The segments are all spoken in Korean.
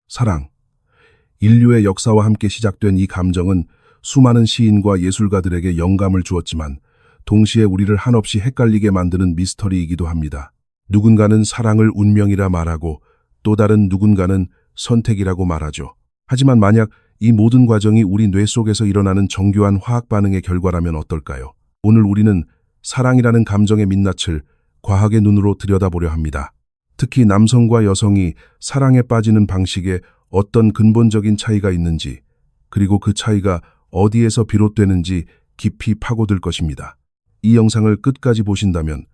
사랑. 인류의 역사와 함께 시작된 이 감정은 수많은 시인과 예술가들에게 영감을 주었지만 동시에 우리를 한없이 헷갈리게 만드는 미스터리이기도 합니다. 누군가는 사랑을 운명이라 말하고 또 다른 누군가는 선택이라고 말하죠. 하지만 만약 이 모든 과정이 우리 뇌 속에서 일어나는 정교한 화학 반응의 결과라면 어떨까요? 오늘 우리는 사랑이라는 감정의 민낯을 과학의 눈으로 들여다보려 합니다. 특히 남성과 여성이 사랑에 빠지는 방식에 어떤 근본적인 차이가 있는지, 그리고 그 차이가 어디에서 비롯되는지 깊이 파고들 것입니다. 이 영상을 끝까지 보신다면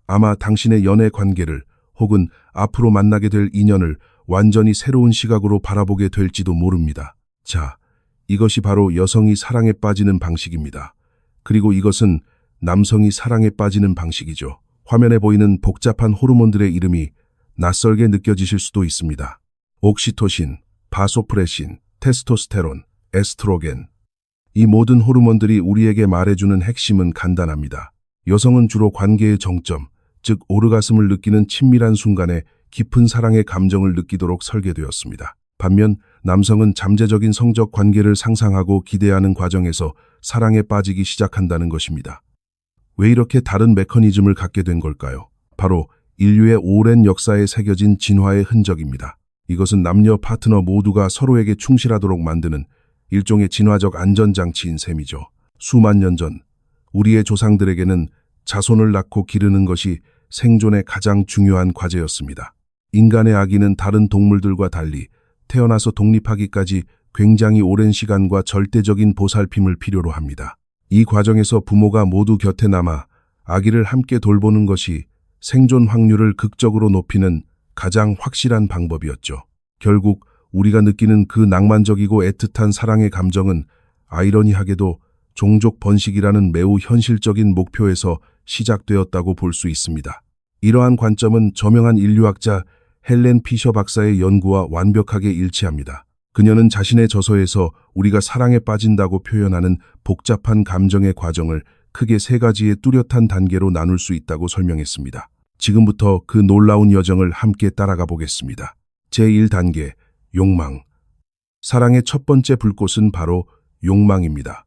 아마 당신의 연애 관계를 혹은 앞으로 만나게 될 인연을 완전히 새로운 시각으로 바라보게 될지도 모릅니다. 자, 이것이 바로 여성이 사랑에 빠지는 방식입니다. 그리고 이것은 남성이 사랑에 빠지는 방식이죠. 화면에 보이는 복잡한 호르몬들의 이름이 낯설게 느껴지실 수도 있습니다. 옥시토신, 바소프레신, 테스토스테론, 에스트로겐. 이 모든 호르몬들이 우리에게 말해주는 핵심은 간단합니다. 여성은 주로 관계의 정점, 즉 오르가슴을 느끼는 친밀한 순간에 깊은 사랑의 감정을 느끼도록 설계되었습니다. 반면 남성은 잠재적인 성적 관계를 상상하고 기대하는 과정에서 사랑에 빠지기 시작한다는 것입니다. 왜 이렇게 다른 메커니즘을 갖게 된 걸까요? 바로 인류의 오랜 역사에 새겨진 진화의 흔적입니다. 이것은 남녀 파트너 모두가 서로에게 충실하도록 만드는 일종의 진화적 안전장치인 셈이죠. 수만 년 전 우리의 조상들에게는 자손을 낳고 기르는 것이 생존의 가장 중요한 과제였습니다. 인간의 아기는 다른 동물들과 달리 태어나서 독립하기까지 굉장히 오랜 시간과 절대적인 보살핌을 필요로 합니다. 이 과정에서 부모가 모두 곁에 남아 아기를 함께 돌보는 것이 생존 확률을 극적으로 높이는 가장 확실한 방법이었죠. 결국 우리가 느끼는 그 낭만적이고 애틋한 사랑의 감정은 아이러니하게도 종족 번식이라는 매우 현실적인 목표에서 시작되었다고 볼 수 있습니다. 이러한 관점은 저명한 인류학자 헬렌 피셔 박사의 연구와 완벽하게 일치합니다. 그녀는 자신의 저서에서 우리가 사랑에 빠진다고 표현하는 복잡한 감정의 과정을 크게 세 가지의 뚜렷한 단계로 나눌 수 있다고 설명했습니다. 지금부터 그 놀라운 여정을 함께 따라가 보겠습니다. 제1단계, 욕망. 사랑의 첫 번째 불꽃은 바로 욕망입니다.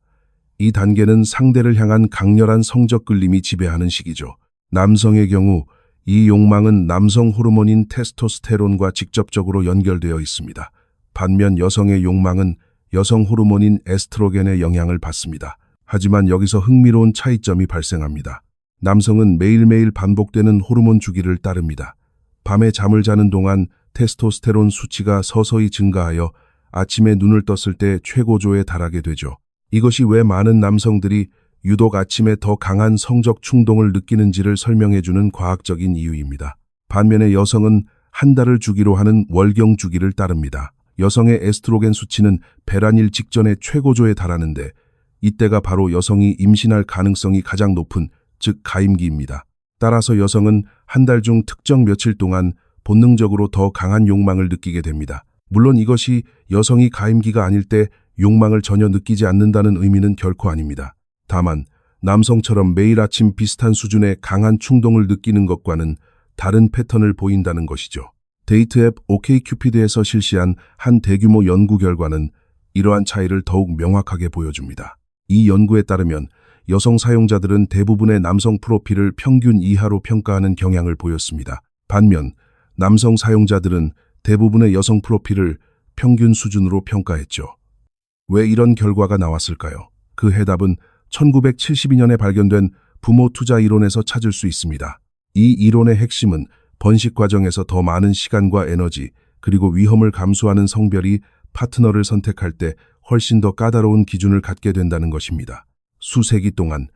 이 단계는 상대를 향한 강렬한 성적 끌림이 지배하는 시기죠. 남성의 경우 이 욕망은 남성 호르몬인 테스토스테론과 직접적으로 연결되어 있습니다. 반면 여성의 욕망은 여성 호르몬인 에스트로겐의 영향을 받습니다. 하지만 여기서 흥미로운 차이점이 발생합니다. 남성은 매일매일 반복되는 호르몬 주기를 따릅니다. 밤에 잠을 자는 동안 테스토스테론 수치가 서서히 증가하여 아침에 눈을 떴을 때 최고조에 달하게 되죠. 이것이 왜 많은 남성들이 유독 아침에 더 강한 성적 충동을 느끼는지를 설명해주는 과학적인 이유입니다. 반면에 여성은 한 달을 주기로 하는 월경 주기를 따릅니다. 여성의 에스트로겐 수치는 배란일 직전에 최고조에 달하는데 이때가 바로 여성이 임신할 가능성이 가장 높은, 즉 가임기입니다. 따라서 여성은 한 달 중 특정 며칠 동안 본능적으로 더 강한 욕망을 느끼게 됩니다. 물론 이것이 여성이 가임기가 아닐 때 욕망을 전혀 느끼지 않는다는 의미는 결코 아닙니다. 다만 남성처럼 매일 아침 비슷한 수준의 강한 충동을 느끼는 것과는 다른 패턴을 보인다는 것이죠. 데이트 앱 OkCupid에서 실시한 한 대규모 연구 결과는 이러한 차이를 더욱 명확하게 보여줍니다. 이 연구에 따르면 여성 사용자들은 대부분의 남성 프로필을 평균 이하로 평가하는 경향을 보였습니다. 반면 남성 사용자들은 대부분의 여성 프로필을 평균 수준으로 평가했죠. 왜 이런 결과가 나왔을까요? 그 해답은 1972년에 발견된 부모 투자 이론에서 찾을 수 있습니다. 이 이론의 핵심은 번식 과정에서 더 많은 시간과 에너지, 그리고 위험을 감수하는 성별이 파트너를 선택할 때 훨씬 더 까다로운 기준을 갖게 된다는 것입니다. 수세기 동안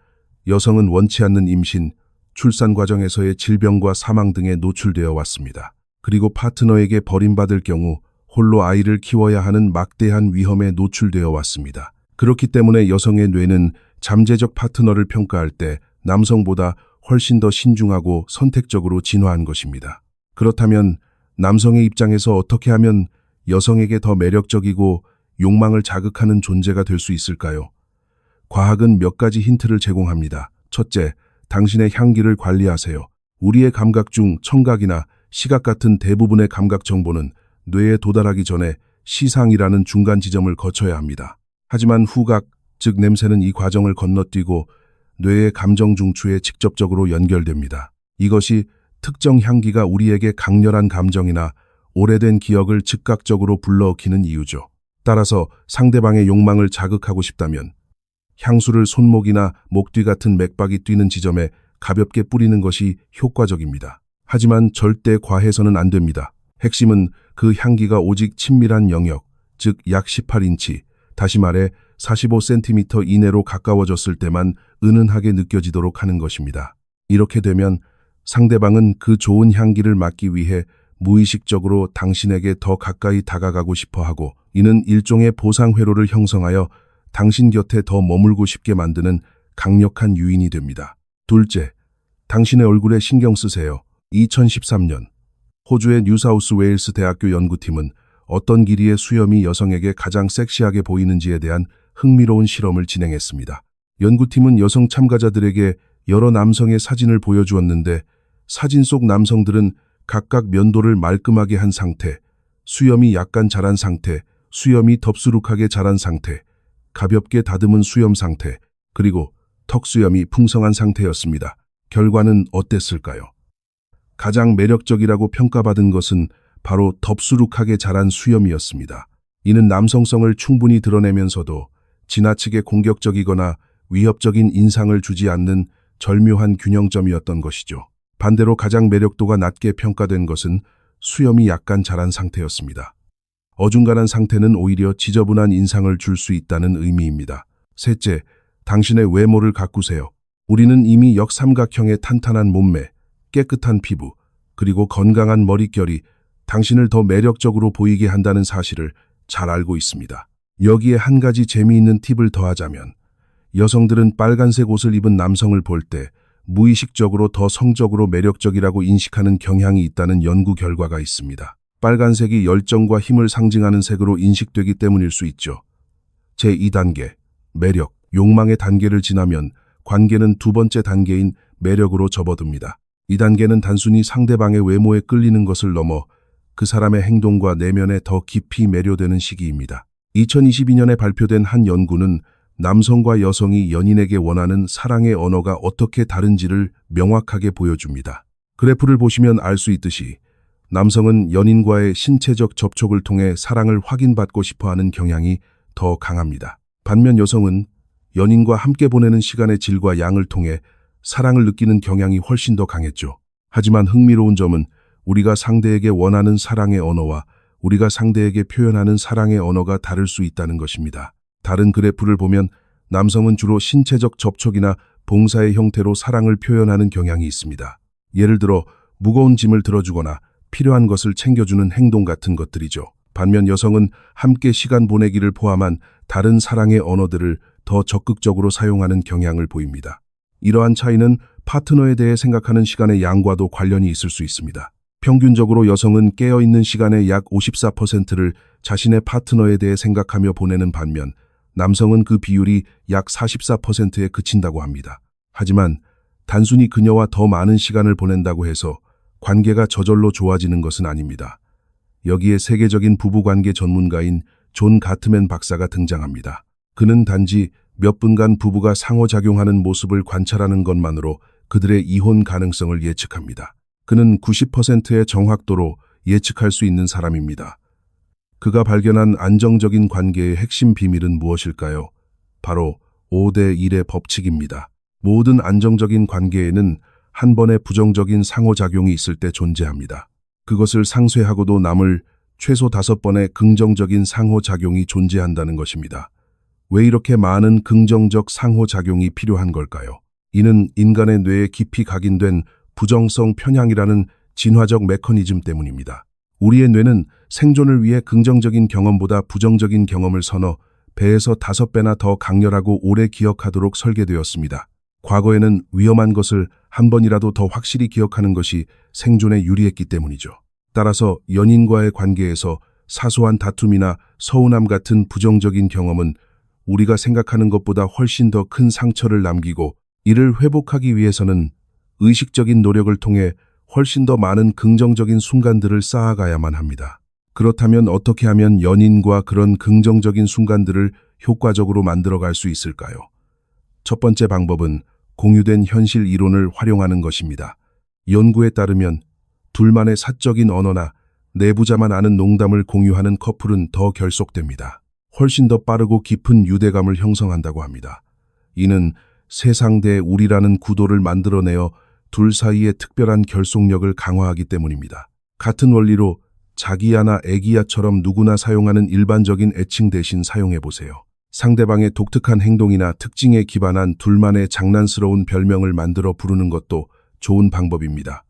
여성은 원치 않는 임신, 출산 과정에서의 질병과 사망 등에 노출되어 왔습니다. 그리고 파트너에게 버림받을 경우 홀로 아이를 키워야 하는 막대한 위험에 노출되어 왔습니다. 그렇기 때문에 여성의 뇌는 잠재적 파트너를 평가할 때 남성보다 훨씬 더 신중하고 선택적으로 진화한 것입니다. 그렇다면 남성의 입장에서 어떻게 하면 여성에게 더 매력적이고 욕망을 자극하는 존재가 될 수 있을까요? 과학은 몇 가지 힌트를 제공합니다. 첫째, 당신의 향기를 관리하세요. 우리의 감각 중 청각이나 시각 같은 대부분의 감각 정보는 뇌에 도달하기 전에 시상이라는 중간 지점을 거쳐야 합니다. 하지만 후각, 즉 냄새는 이 과정을 건너뛰고 뇌의 감정 중추에 직접적으로 연결됩니다. 이것이 특정 향기가 우리에게 강렬한 감정이나 오래된 기억을 즉각적으로 불러일으키는 이유죠. 따라서 상대방의 욕망을 자극하고 싶다면 향수를 손목이나 목 뒤 같은 맥박이 뛰는 지점에 가볍게 뿌리는 것이 효과적입니다. 하지만 절대 과해서는 안 됩니다. 핵심은 그 향기가 오직 친밀한 영역, 즉 약 18인치, 다시 말해 45cm 이내로 가까워졌을 때만 은은하게 느껴지도록 하는 것입니다. 이렇게 되면 상대방은 그 좋은 향기를 맡기 위해 무의식적으로 당신에게 더 가까이 다가가고 싶어 하고, 이는 일종의 보상 회로를 형성하여 당신 곁에 더 머물고 싶게 만드는 강력한 유인이 됩니다. 둘째, 당신의 얼굴에 신경 쓰세요. 2013년 호주의 뉴사우스 웨일스 대학교 연구팀은 어떤 길이의 수염이 여성에게 가장 섹시하게 보이는지에 대한 흥미로운 실험을 진행했습니다. 연구팀은 여성 참가자들에게 여러 남성의 사진을 보여주었는데, 사진 속 남성들은 각각 면도를 말끔하게 한 상태, 수염이 약간 자란 상태, 수염이 덥수룩하게 자란 상태, 가볍게 다듬은 수염 상태, 그리고 턱수염이 풍성한 상태였습니다. 결과는 어땠을까요? 가장 매력적이라고 평가받은 것은 바로 덥수룩하게 자란 수염이었습니다. 이는 남성성을 충분히 드러내면서도 지나치게 공격적이거나 위협적인 인상을 주지 않는 절묘한 균형점이었던 것이죠. 반대로 가장 매력도가 낮게 평가된 것은 수염이 약간 자란 상태였습니다. 어중간한 상태는 오히려 지저분한 인상을 줄 수 있다는 의미입니다. 셋째, 당신의 외모를 가꾸세요. 우리는 이미 역삼각형의 탄탄한 몸매, 깨끗한 피부, 그리고 건강한 머릿결이 당신을 더 매력적으로 보이게 한다는 사실을 잘 알고 있습니다. 여기에 한 가지 재미있는 팁을 더하자면, 여성들은 빨간색 옷을 입은 남성을 볼 때 무의식적으로 더 성적으로 매력적이라고 인식하는 경향이 있다는 연구 결과가 있습니다. 빨간색이 열정과 힘을 상징하는 색으로 인식되기 때문일 수 있죠. 제2단계, 매력, 욕망의 단계를 지나면 관계는 두 번째 단계인 매력으로 접어듭니다. 이 단계는 단순히 상대방의 외모에 끌리는 것을 넘어 그 사람의 행동과 내면에 더 깊이 매료되는 시기입니다. 2022년에 발표된 한 연구는 남성과 여성이 연인에게 원하는 사랑의 언어가 어떻게 다른지를 명확하게 보여줍니다. 그래프를 보시면 알 수 있듯이 남성은 연인과의 신체적 접촉을 통해 사랑을 확인받고 싶어하는 경향이 더 강합니다. 반면 여성은 연인과 함께 보내는 시간의 질과 양을 통해 사랑을 느끼는 경향이 훨씬 더 강했죠. 하지만 흥미로운 점은 우리가 상대에게 원하는 사랑의 언어와 우리가 상대에게 표현하는 사랑의 언어가 다를 수 있다는 것입니다. 다른 그래프를 보면 남성은 주로 신체적 접촉이나 봉사의 형태로 사랑을 표현하는 경향이 있습니다. 예를 들어 무거운 짐을 들어주거나 필요한 것을 챙겨주는 행동 같은 것들이죠. 반면 여성은 함께 시간 보내기를 포함한 다른 사랑의 언어들을 더 적극적으로 사용하는 경향을 보입니다. 이러한 차이는 파트너에 대해 생각하는 시간의 양과도 관련이 있을 수 있습니다. 평균적으로 여성은 깨어있는 시간의 약 54%를 자신의 파트너에 대해 생각하며 보내는 반면 남성은 그 비율이 약 44%에 그친다고 합니다. 하지만 단순히 그녀와 더 많은 시간을 보낸다고 해서 관계가 저절로 좋아지는 것은 아닙니다. 여기에 세계적인 부부관계 전문가인 존 가트맨 박사가 등장합니다. 그는 단지 몇 분간 부부가 상호작용하는 모습을 관찰하는 것만으로 그들의 이혼 가능성을 예측합니다. 그는 90%의 정확도로 예측할 수 있는 사람입니다. 그가 발견한 안정적인 관계의 핵심 비밀은 무엇일까요? 바로 5대1의 법칙입니다. 모든 안정적인 관계에는 한 번의 부정적인 상호작용이 있을 때 존재합니다. 그것을 상쇄하고도 남을 최소 5번의 긍정적인 상호작용이 존재한다는 것입니다. 왜 이렇게 많은 긍정적 상호작용이 필요한 걸까요? 이는 인간의 뇌에 깊이 각인된 부정성 편향이라는 진화적 메커니즘 때문입니다. 우리의 뇌는 생존을 위해 긍정적인 경험보다 부정적인 경험을 선호, 배에서 5배나 더 강렬하고 오래 기억하도록 설계되었습니다. 과거에는 위험한 것을 한 번이라도 더 확실히 기억하는 것이 생존에 유리했기 때문이죠. 따라서 연인과의 관계에서 사소한 다툼이나 서운함 같은 부정적인 경험은 우리가 생각하는 것보다 훨씬 더 큰 상처를 남기고, 이를 회복하기 위해서는 의식적인 노력을 통해 훨씬 더 많은 긍정적인 순간들을 쌓아가야만 합니다. 그렇다면 어떻게 하면 연인과 그런 긍정적인 순간들을 효과적으로 만들어갈 수 있을까요? 첫 번째 방법은 공유된 현실 이론을 활용하는 것입니다. 연구에 따르면 둘만의 사적인 언어나 내부자만 아는 농담을 공유하는 커플은 더 결속됩니다. 훨씬 더 빠르고 깊은 유대감을 형성한다고 합니다. 이는 세상 대 우리라는 구도를 만들어내어 둘 사이의 특별한 결속력을 강화하기 때문입니다. 같은 원리로 자기야나 애기야처럼 누구나 사용하는 일반적인 애칭 대신 사용해보세요. 상대방의 독특한 행동이나 특징에 기반한 둘만의 장난스러운 별명을 만들어 부르는 것도 좋은 방법입니다.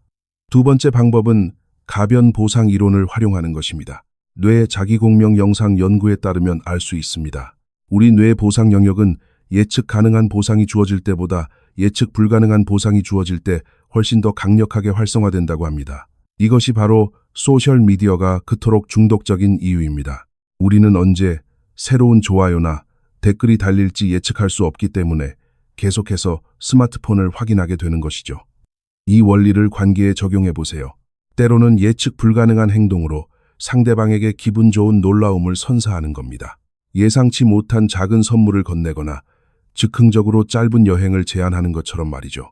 두 번째 방법은 가변 보상 이론을 활용하는 것입니다. 뇌 자기공명 영상 연구에 따르면 알 수 있습니다. 우리 뇌 보상 영역은 예측 가능한 보상이 주어질 때보다 예측 불가능한 보상이 주어질 때 훨씬 더 강력하게 활성화된다고 합니다. 이것이 바로 소셜미디어가 그토록 중독적인 이유입니다. 우리는 언제 새로운 좋아요나 댓글이 달릴지 예측할 수 없기 때문에 계속해서 스마트폰을 확인하게 되는 것이죠. 이 원리를 관계에 적용해 보세요. 때로는 예측 불가능한 행동으로 상대방에게 기분 좋은 놀라움을 선사하는 겁니다. 예상치 못한 작은 선물을 건네거나 즉흥적으로 짧은 여행을 제안하는 것처럼 말이죠.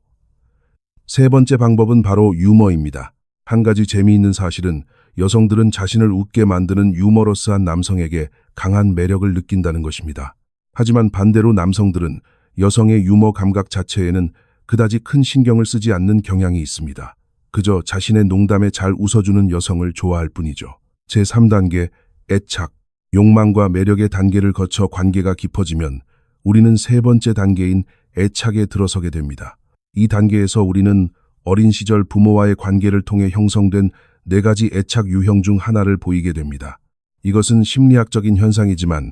세 번째 방법은 바로 유머입니다. 한 가지 재미있는 사실은 여성들은 자신을 웃게 만드는 유머러스한 남성에게 강한 매력을 느낀다는 것입니다. 하지만 반대로 남성들은 여성의 유머 감각 자체에는 그다지 큰 신경을 쓰지 않는 경향이 있습니다. 그저 자신의 농담에 잘 웃어주는 여성을 좋아할 뿐이죠. 제3단계, 애착. 욕망과 매력의 단계를 거쳐 관계가 깊어지면 우리는 세 번째 단계인 애착에 들어서게 됩니다. 이 단계에서 우리는 어린 시절 부모와의 관계를 통해 형성된 4가지 애착 유형 중 하나를 보이게 됩니다. 이것은 심리학적인 현상이지만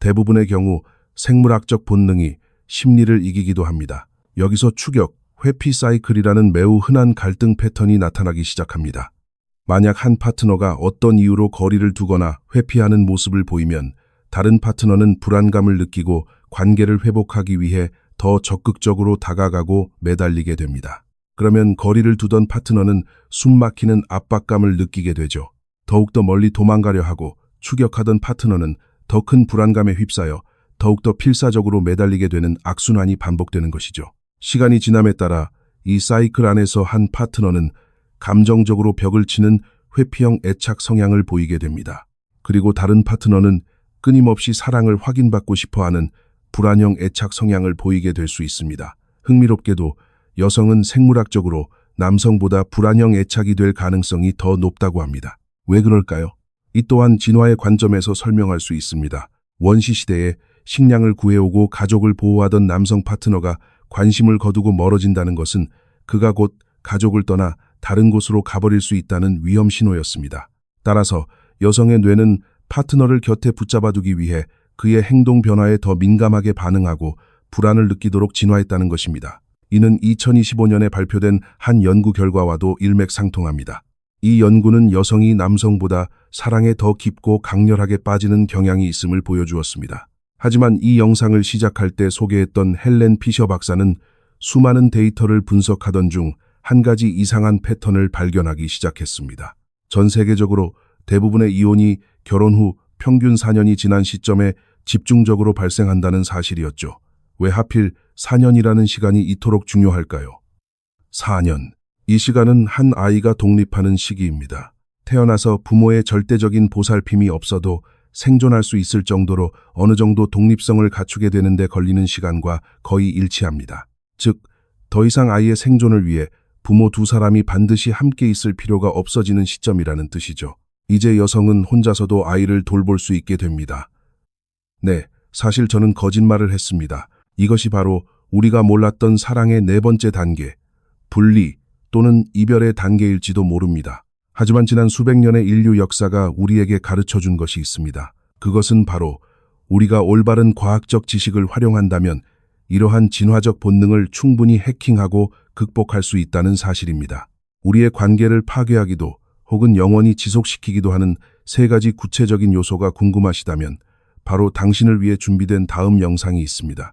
대부분의 경우 생물학적 본능이 심리를 이기기도 합니다. 여기서 추격, 회피 사이클이라는 매우 흔한 갈등 패턴이 나타나기 시작합니다. 만약 한 파트너가 어떤 이유로 거리를 두거나 회피하는 모습을 보이면 다른 파트너는 불안감을 느끼고 관계를 회복하기 위해 더 적극적으로 다가가고 매달리게 됩니다. 그러면 거리를 두던 파트너는 숨막히는 압박감을 느끼게 되죠. 더욱더 멀리 도망가려 하고 추격하던 파트너는 더 큰 불안감에 휩싸여 더욱더 필사적으로 매달리게 되는 악순환이 반복되는 것이죠. 시간이 지남에 따라 이 사이클 안에서 한 파트너는 감정적으로 벽을 치는 회피형 애착 성향을 보이게 됩니다. 그리고 다른 파트너는 끊임없이 사랑을 확인받고 싶어하는 불안형 애착 성향을 보이게 될 수 있습니다. 흥미롭게도 여성은 생물학적으로 남성보다 불안형 애착이 될 가능성이 더 높다고 합니다. 왜 그럴까요? 이 또한 진화의 관점에서 설명할 수 있습니다. 원시시대에 식량을 구해오고 가족을 보호하던 남성 파트너가 관심을 거두고 멀어진다는 것은 그가 곧 가족을 떠나 다른 곳으로 가버릴 수 있다는 위험 신호였습니다. 따라서 여성의 뇌는 파트너를 곁에 붙잡아두기 위해 그의 행동 변화에 더 민감하게 반응하고 불안을 느끼도록 진화했다는 것입니다. 이는 2025년에 발표된 한 연구 결과와도 일맥상통합니다. 이 연구는 여성이 남성보다 사랑에 더 깊고 강렬하게 빠지는 경향이 있음을 보여주었습니다. 하지만 이 영상을 시작할 때 소개했던 헬렌 피셔 박사는 수많은 데이터를 분석하던 중 한 가지 이상한 패턴을 발견하기 시작했습니다. 전 세계적으로 대부분의 이혼이 결혼 후 평균 4년이 지난 시점에 집중적으로 발생한다는 사실이었죠. 왜 하필 4년이라는 시간이 이토록 중요할까요? 4년. 이 시간은 한 아이가 독립하는 시기입니다. 태어나서 부모의 절대적인 보살핌이 없어도 생존할 수 있을 정도로 어느 정도 독립성을 갖추게 되는데 걸리는 시간과 거의 일치합니다. 즉, 더 이상 아이의 생존을 위해 부모 두 사람이 반드시 함께 있을 필요가 없어지는 시점이라는 뜻이죠. 이제 여성은 혼자서도 아이를 돌볼 수 있게 됩니다. 네, 사실 저는 거짓말을 했습니다. 이것이 바로 우리가 몰랐던 사랑의 4번째 단계, 분리 또는 이별의 단계일지도 모릅니다. 하지만 지난 수백 년의 인류 역사가 우리에게 가르쳐준 것이 있습니다. 그것은 바로 우리가 올바른 과학적 지식을 활용한다면 이러한 진화적 본능을 충분히 해킹하고 극복할 수 있다는 사실입니다. 우리의 관계를 파괴하기도 혹은 영원히 지속시키기도 하는 3가지 구체적인 요소가 궁금하시다면 바로 당신을 위해 준비된 다음 영상이 있습니다.